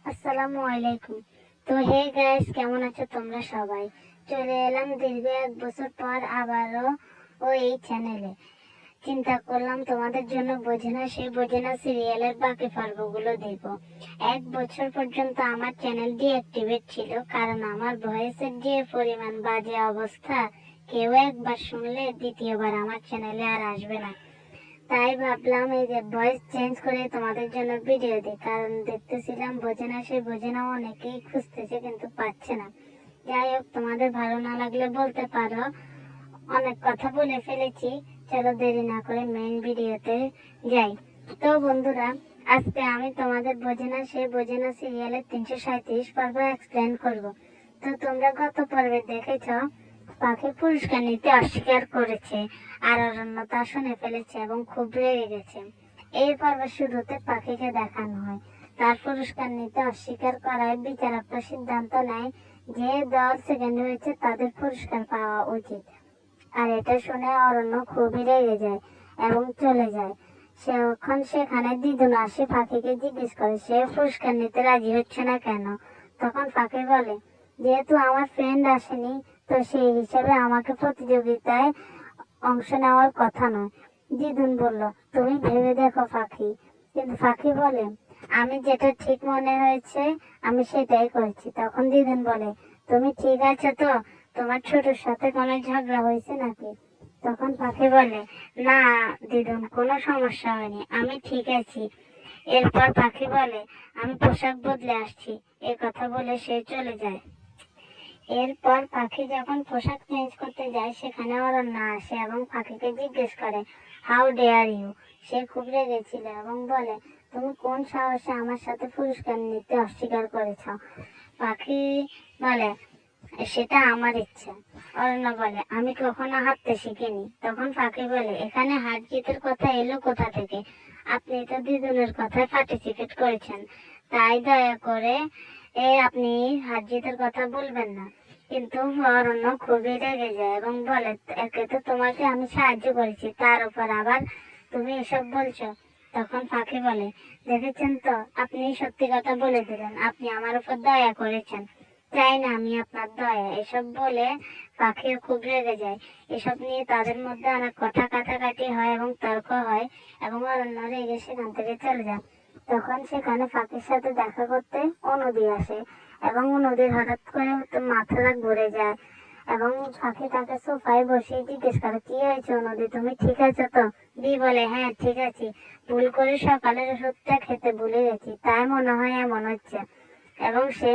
আসসালামু আলাইকুম। তো হে গাইস, কেমন আছো তোমরা সবাই? চলে এলাম দীর্ঘ 1 বছর পর আবারও এই চ্যানেলে। চিন্তা করলাম তোমাদের জন্য বোঝে না সিরিয়ালের বাকি পর্বগুলো দেব। 1 বছর পর্যন্ত আমার চ্যানেল ডিঅ্যাক্টিভেট ছিল, কারণ আমার ভয়েসের যে পরিমাণ বাজে অবস্থা, কেউ একবার শুনলে দ্বিতীয়বার আমার চ্যানেলে আর আসবে না। তাই ভাবলাম এই যে ভয়েস চেঞ্জ করে তোমাদের জন্য ভিডিও দিই, কারণ দেখতেছিলাম বোঝে না অনেকেই খুঁজতেছে কিন্তু পাচ্ছে না। যাই হোক, তোমাদের ভালো না লাগলে বলতে পারো। অনেক কথা বলে ফেলেছি, চলো দেরি না করে মেইন ভিডিওতে যাই। তো বন্ধুরা, আজকে আমি তোমাদের বোঝে না সিরিয়ালের 337 পর্ব এক্সপ্লেন করব। তো তোমরা গত পর্বে দেখেছ পাখি পুরস্কার নিতে অস্বীকার করেছে, আর অরণ্য তা শুনে ফেলেছে এবং খুব রেগে গেছে। এই পর্বের শুরুতে পাখিকে দেখানো হয় তার পুরস্কার নিতে অস্বীকার করায় বিচারকরা সিদ্ধান্ত নেয় যে 10 সেকেন্ড হয়েছে তাদের পুরস্কার পাওয়া উচিত। আর এটা শুনে অরণ্য খুবই রেগে যায় এবং চলে যায়। সেখানে দিদুন আসে পাখিকে জিজ্ঞেস করে সে পুরস্কার নিতে রাজি হচ্ছে না কেন। তখন পাখি বলে, যেহেতু আমার ফ্রেন্ড আসেনি, তো সেই হিসাবে আমাকে প্রতিযোগিতায় অংশ নেওয়ার কথা নয়। দিদুন বলল, তুমি ভেবে দেখো পাখি। কিন্তু পাখি বলে, আমি যেটা ঠিক মনে হয়েছে আমি সেটাই করেছি। তখন দিদুন বলে, তুমি ঠিক আছো তো? তোমার ছোটর সাথে কোনো ঝগড়া হয়েছে নাকি? তখন পাখি বলে, না দিদুন, কোনো সমস্যা হয়নি, আমি ঠিক আছি। এরপর পাখি বলে, আমি পোশাক বদলে আসছি। এ কথা বলে সে চলে যায়। এরপর পাখি যখন পোশাক চেঞ্জ করতে যায়, সেখানে অরণ্য আসে এবং পাখিকে জিজ্ঞেস করে, হাউ ডেয়ার ইউ। সে খুব রেগেছিল এবং বলে, তুমি কোন সাহসে আমার সাথে পুরস্কার নিতে অস্বীকার করেছ? পাখি বলে, সেটা আমার ইচ্ছা। অরণ্য বলে, আমি কখনো হাঁটতে শিখিনি। তখন পাখি বলে, এখানে হার জিতের কথা এলো কোথা থেকে? আপনি তো দুজনের কথায় পার্টিসিপেট করেছেন, তাই দয়া করে আপনি হার জিতের কথা বলবেন না। কিন্তু অরণ্য খুবই রেগে যায় এবং বলে, একে তো তোমাকে আমি সাহায্য করেছি, তার উপর আবার তুমি এসব বলছো। তখন পাখি বলে, দেখেছেন তো, আপনি সত্যি কথা বলে দিলেন, আপনি আমার উপর দয়া করেছেন। চাই না আমি আপনার দয়া। এসব বলে পাখিও খুব রেগে যায়। এসব নিয়ে তাদের মধ্যে অনেক কথা কাটাকাটি হয় এবং তর্ক হয় এবং অরণ্য রেগে সেখান থেকে চলে যায়। তখন সেখানে পাখির সাথে দেখা করতে নদী আসে এবং নদীর হঠাৎ করে মাথাটা ঘুরে যায় এবং পাখি তাকে সোফায় বসিয়ে জিজ্ঞেস করে, কি হয়েছে নদী, তুমি ঠিক আছো তো? দি বলে, হ্যাঁ ঠিক আছি, ভুল করে সকালের ওষুধটা খেতে ভুলে গেছি, তাই মনে হয় এমন হচ্ছে। এবং সে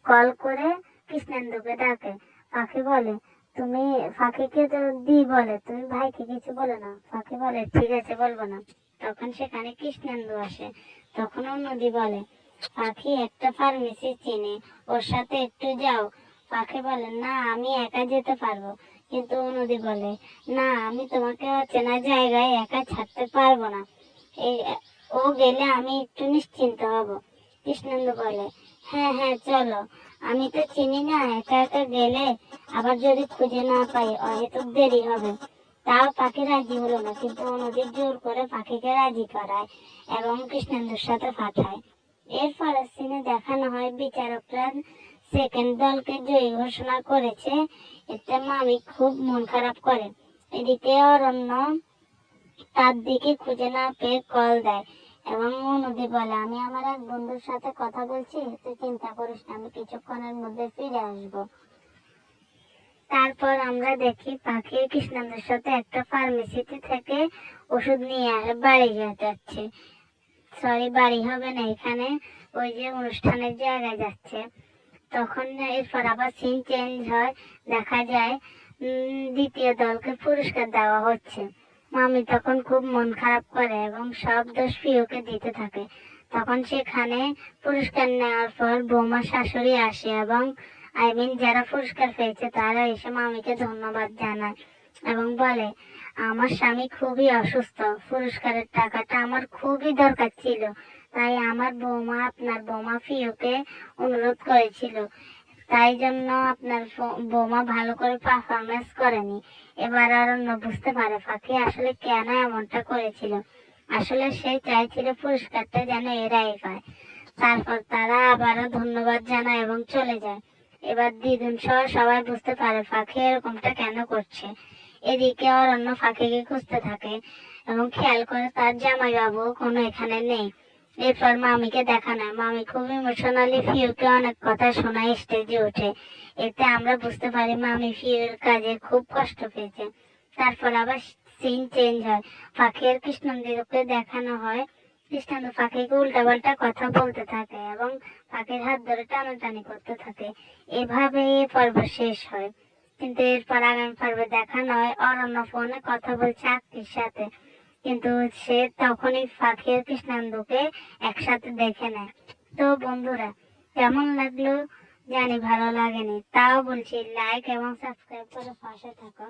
কল করে কৃষ্ণেন্দুকে ডাকে। পাখি বলে, তুমি পাখিকে তো দি বলে, তুমি ভাইকে কিছু বলে না। পাখি বলে, ঠিক আছে, বলবো না। তখন সেখানে কৃষ্ণেন্দু আসে। তখন নদী বলে, পাখি একটা ফার্মেসি চিনি, ওর সাথে একটু যাও। পাখি বলে, না আমি একা যেতে পারবো। কিন্তু নদী বলে, না আমি তোমাকে অচেনা জায়গায় একা ছাড়তে পারবো না। এই ও গেলে আমি একটু নিশ্চিন্ত হব। কৃষ্ণেন্দু বলে, হ্যাঁ হ্যাঁ চলো, আমি তো চিনি না, একা একা গেলে আবার যদি খুঁজে না পাই অহেতুক দেরি হবে। তাও পাখি রাজি হলো না, কিন্তু নদীর জোর করে পাখিকে রাজি করায় এবং কৃষ্ণেন্দুর সাথে পাঠায়। এরপর সিনে দেখানো হয় বিচারকরা সেকেন্ড দলকে জয়ী ঘোষণা করেছে। এতে মামি খুব মন খারাপ করে। এদিকে অরণ্য তার দিকে খুঁজে না পেয়ে কল দেয় এবং নদী বলে, আমি আমার এক বন্ধুর সাথে কথা বলছি, তুই চিন্তা করিস না, আমি কিছুক্ষণের মধ্যে ফিরে আসবো। তারপর আমরা দেখি পাখি কৃষ্ণেন্দুর সাথে একটা ফার্মেসিতে থেকে ওষুধ নিয়ে বাড়ি যাচ্ছে। সরি, বাড়ি হবে না, এখানে ওই যে অনুষ্ঠানের জায়গায় যাচ্ছে। তখন এরপর আবার সিন চেঞ্জ হয়, দেখা যায় দ্বিতীয় দলকে পুরস্কার দেওয়া হচ্ছে। মামি তখন খুব মন খারাপ করে এবং সব দোষ পিউকে দিতে থাকে। তখন সেখানে পুরস্কার নেওয়ার পর বৌমা শাশুড়ি আসে এবং যারা পুরস্কার পেয়েছে তারা এসে মামিকে ধন্যবাদ জানায় এবং বলে, আমার স্বামী খুবই অসুস্থ, পুরস্কারের টাকাটা আমার খুবই দরকার ছিল, তাই আমার বৌমা আপনার বৌমা পিউকে অনুরোধ করেছিল, তাই জন্য আপনার বৌমা ভালো করে পারফরমেন্স করেনি। এবার অরণ্য বুঝতে পারে পাখি আসলে কেন এমনটা করেছিল। আসলে সে চাইছিল পুরস্কারটা যেন এরাই পায়। তারপর তারা আবারও ধন্যবাদ জানায় এবং চলে যায়। এবার দিদুন সহ সবাই বুঝতে পারে পাখি এরকমটা কেন করছে। এদিকে অরণ্য পাখিকে খুঁজতে থাকে এবং খেয়াল করে তার জামাইবাবু কোনো এখানে নেই। এরপর মামিকে দেখানো হয়। মামি খুব ইমোশনালি ফিউকে অনেক কথা শোনায় স্টেজে উঠে। এতে আমরা বুঝতে পারি মামি ফিউর কাজে খুব কষ্ট পেয়েছে। তারপর আবার সিন চেঞ্জ হয়। পাখি আর কৃষ্ণনন্দীকে দেখানো হয়। কৃষ্ণানন্দ পাখিকে উল্টাপাল্টা কথা বলতে থাকে এবং পাখির হাত ধরে টানাটানি করতে থাকে। এভাবে এই পর্ব শেষ হয়। কিন্তু এরপর আগামী পর্বে দেখানো হয় অরণ্য ফোনে কথা বলছে আক্তির সাথে, কিন্তু সে তখনই পাখি আর কৃষ্ণান্দুকে একসাথে দেখে নেয়। তো বন্ধুরা, কেমন লাগলো জানি ভালো লাগেনি, তাও বলছি লাইক এবং সাবস্ক্রাইব করে পাশে থাকো।